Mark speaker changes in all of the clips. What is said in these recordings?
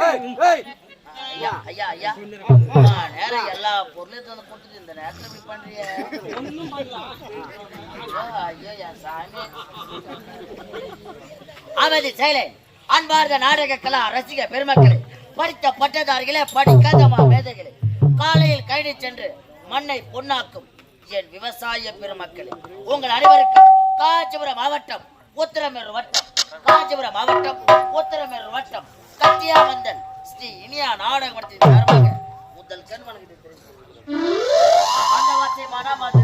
Speaker 1: ஐயா ஐயா ஐயா நேரம் எல்லா பொருளையும் போட்டுட்டு இந்த நேரத்துல இப்படி பண்றிய ஐயோ என் சாமி அமைதி செயலை அன்பார்ந்த நாடக கலா ரசிக பெருமக்களே படித்த பட்டதாரிகளே படிக்காத மேதைகளே காலையில் கைடி சென்று மண்ணை பொன்னாக்கும் என் விவசாய பெருமக்களே உங்கள் அனைவருக்கும் காஞ்சிபுரம் மாவட்டம் உத்திரமேரூர் வட்டம் காஞ்சிபுரம் மாவட்டம் உத்திரமேரூர் வட்டம் கட்டியாமந்தல் ஸ்ரீ இனியா நாடகத்தின் சார்பாக முதல் கண் வணங்கிட்டு தெரியும் அந்த வார்த்தை மனமாது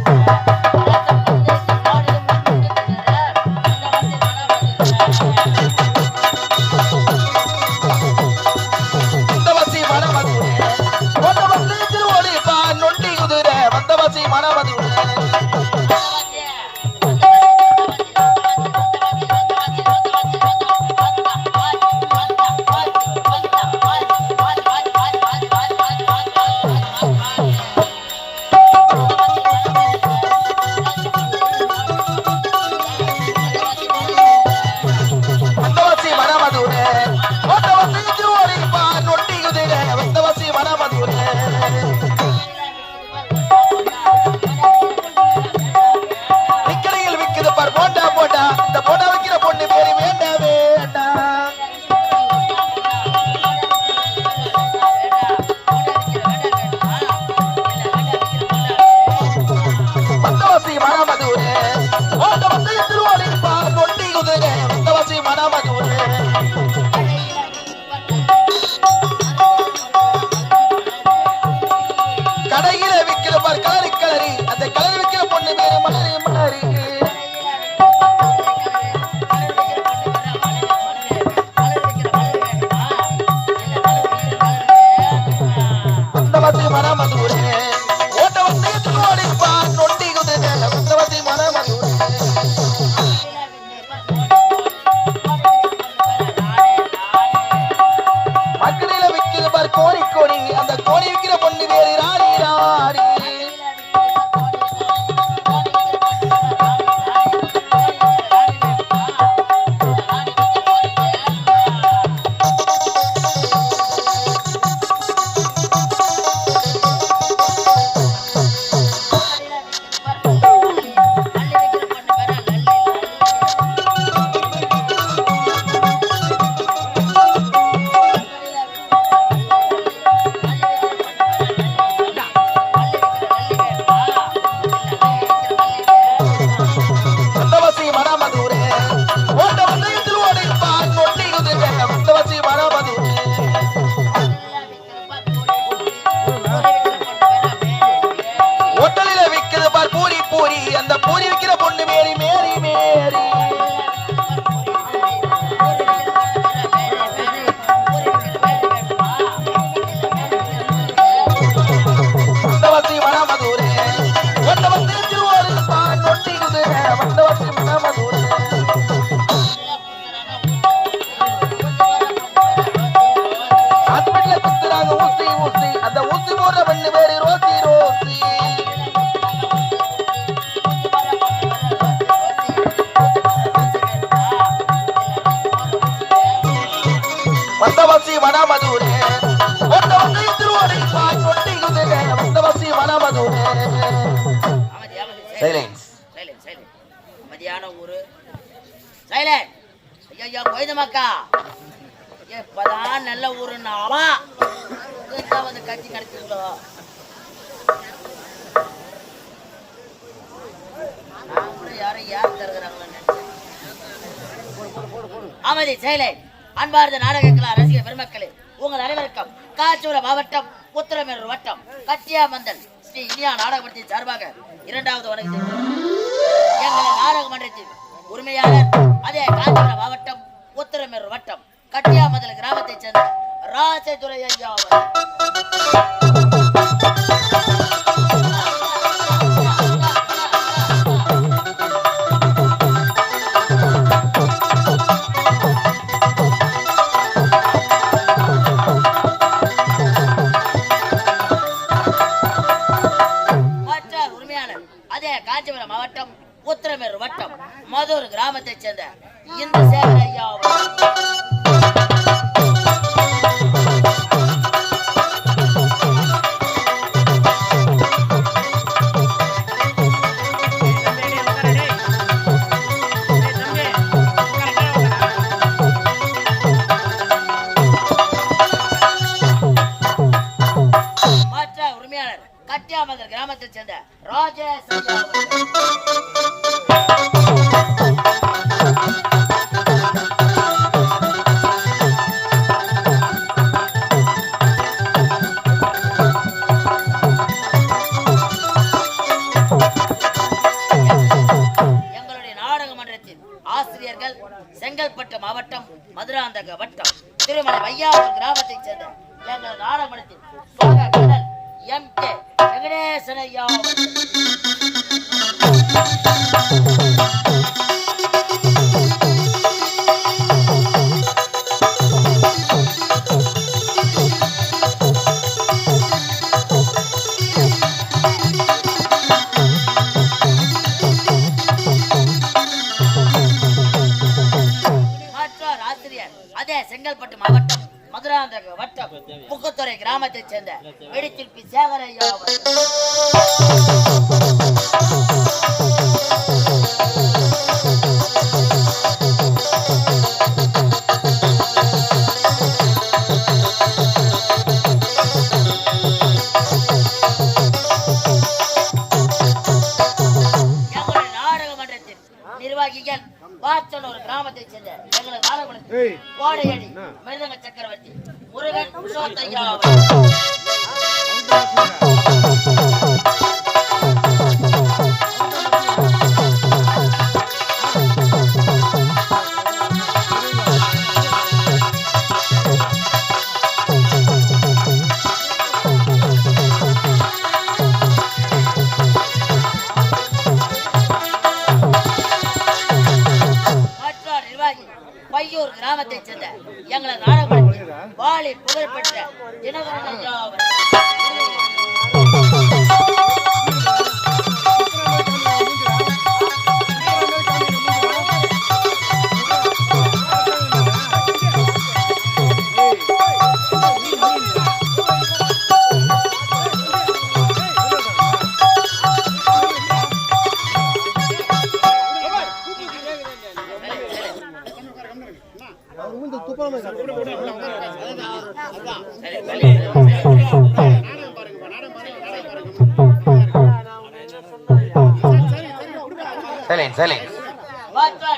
Speaker 1: மதியான ஊரு சைலண்ட் ஐயா கோயிதமாக்கா எப்பதான் நல்ல ஊருன்னாவா வந்து கட்சி கிடைச்சிருக்கோ நான் கூட யாரும் யார் தருகிறாங்களோ அமைதி சைலண்ட் அன்பார்ந்த நாடகங்களா ரசிக பெருமக்களே உங்கள் அனைவருக்கும் காஞ்சிபுரம் மாவட்டம் உத்திரமேரூர் வட்டம் கட்டியாமந்தல் ஸ்ரீ இனியா நாடகத்தின் சார்பாக இரண்டாவது வணக்கம் எங்கள் நாடக மன்றத்தின் உரிமையாளர் அதே காஞ்சிபுரம் மாவட்டம் உத்திரமேரூர் வட்டம் கட்டியாமந்தல் கிராமத்தைச் சேர்ந்த ராஜதுரை ஐயா காஞ்சிபுரம் மாவட்டம் உத்திரமேரூர் வட்டம் மதுர் கிராமத்தைச் சேர்ந்த இந்த சேகர் ஐயா கட்டியாமங்கர் கிராமத்தைச் சேர்ந்த ராஜேஷ் ஐயா ஆசிரியர்கள் செங்கல்பட்டு மாவட்டம் மதுராந்தக வட்டம் திருமலை வையாவூர் கிராமத்தைச் சேர்ந்த எங்கள் நாடகமன்றத்தின் சோக கடல் எம்.கே. வெங்கடேசன் ஐயா செங்கல்பட்டு மாவட்டம் மதுராந்தக வட்டம் புக்குத்துறை கிராமத்தைச் சேர்ந்த வெடிச்சிற்பி சேகரையா எங்களுடைய நாடகமன்றத்தின் நிர்வாகிகள் வாச்சனூர் கிராமத்தைச் சேர்ந்த எங்களது நாடகமன்றத்தில் கோடையடி மிருதங்க சக்கரவர்த்தி முருகன் புருஷோத்தையா பையூர் கிராமத்தைச் சேர்ந்த எங்களது நாடகமன்றத்தில் வாலி புகழ்பெற்ற தினகரன் ஐயா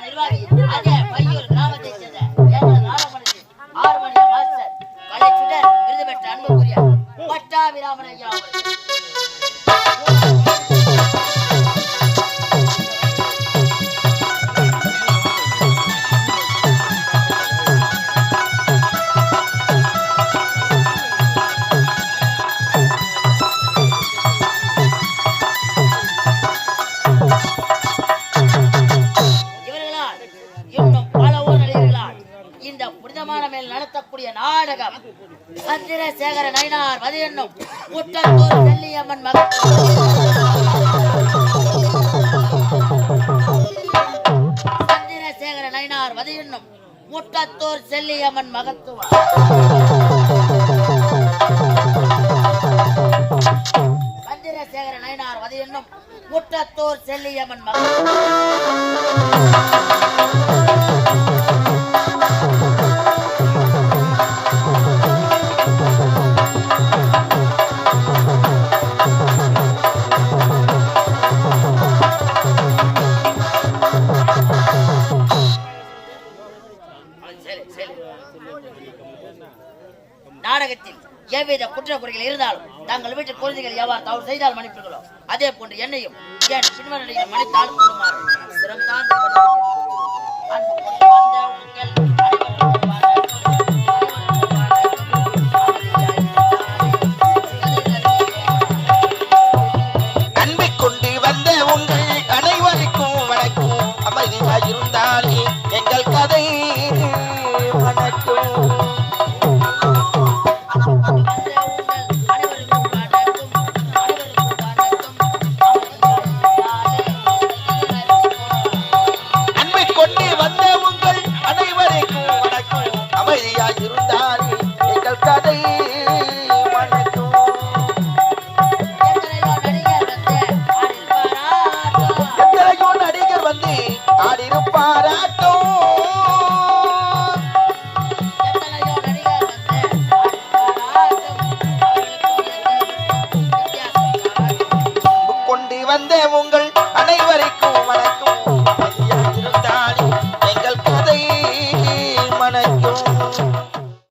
Speaker 1: நிர்வாகி அதே பையூர் கிராமத்தைச் சேர்ந்த எங்களது நாடகமன்றத்தில் ஆர்மோனிய மாஸ்டர் கலைச்சுடர் விருது பெற்ற அன்புக்குரிய பட்டாபிராமன் ஐயா நடத்தக்கூடிய நாடகம் சந்திரசேகர நயினார் வது என்னும் முட்டத்தூர் செல்லியம்மன் சந்திரசேகர நயினார் வது என்னும் முட்டத்தூர் செல்லியம்மன் மகத்துவம் சந்திரசேகர நயினார் வது என்னும் முட்டத்தூர் செல்லியம்மன் நாடகத்தில் எவ்வித குற்றக்குறைகள் இருந்தாலும் தங்கள் வீட்டு குழந்தைகள் எவ்வாறு தவறு செய்தால் மன்னிப்பீர்களோ அதே போன்று என்னையும் என் பின்வரையில் மன்னித்தால் கொள்ளுமாறு சிறந்தான்
Speaker 2: இருந்தாலே எங்கள் கதை வணக்கம் அணைக்கும்